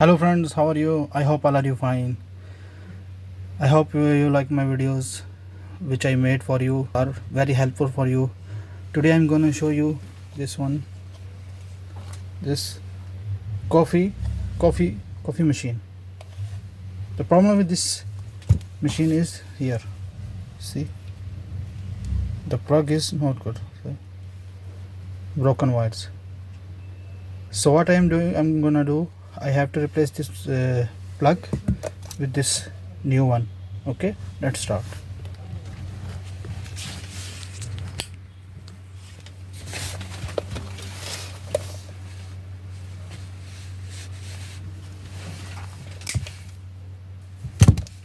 Hello friends, how are you? I hope all are you fine. I hope you like my videos which I made for you are very helpful for you. Today I'm going to show you this one, this coffee machine. The problem with this machine is here. See, the plug is not good. See? Broken wires. So what I'm gonna do, I have to replace this plug with this new one. Okay, let's start.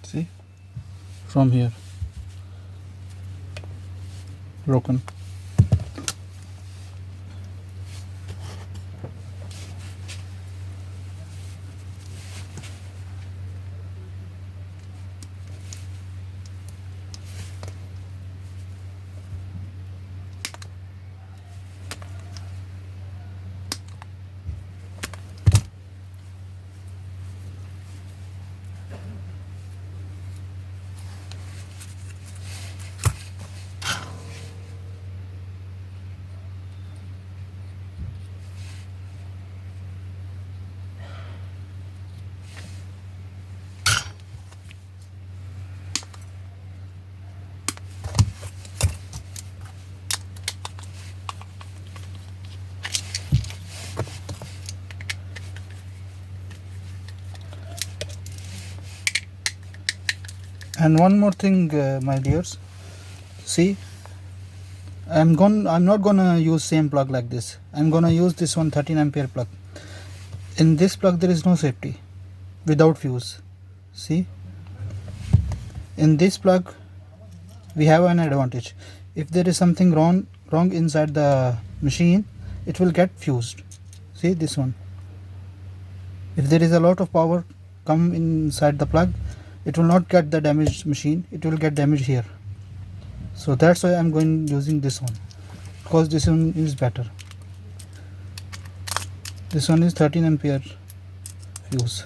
See, from here, broken. And one more thing, my dears, see, I'm not gonna use same plug like this. I'm gonna use this one 13 ampere plug. In this plug there is no safety without fuse. See, in this plug we have an advantage. If there is something wrong inside the machine, it will get fused. See this one. If there is a lot of power come inside the plug, it will not get the damaged machine, it will get damaged here. So that's why I'm going using this one, because this one is better. This one is 13 ampere fuse.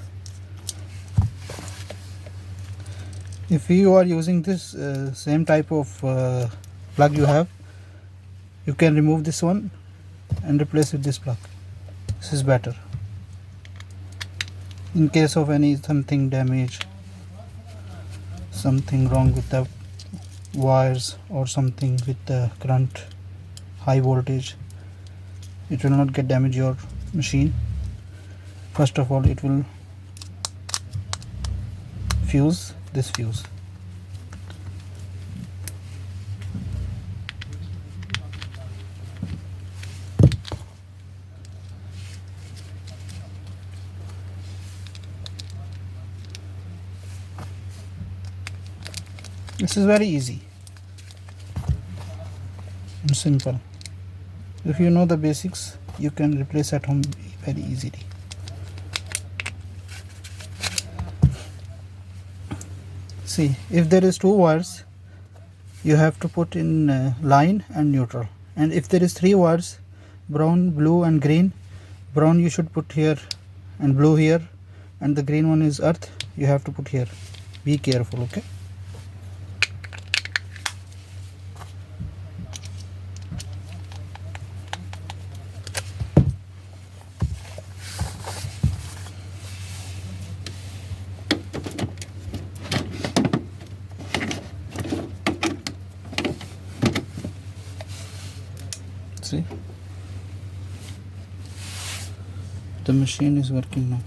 If you are using this same type of plug you have, you can remove this one and replace with this plug. This is better in case of something damage, something wrong with the wires or something with the current, high voltage. It will not get damage your machine. First of all, it will fuse this fuse. This is very easy and simple. If you know the basics, you can replace at home very easily. See, if there is two wires, you have to put in line and neutral. And if there is three wires, brown, blue and green, brown you should put here and blue here, and the green one is earth, you have to put here. Be careful, okay? See, the machine is working now.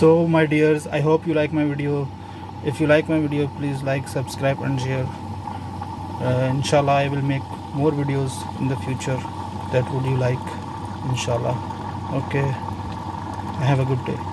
So my dears, I hope you like my video. If you like my video, please like, subscribe and share. Inshallah, I will make more videos in the future that would you like, inshallah. Okay, have a good day.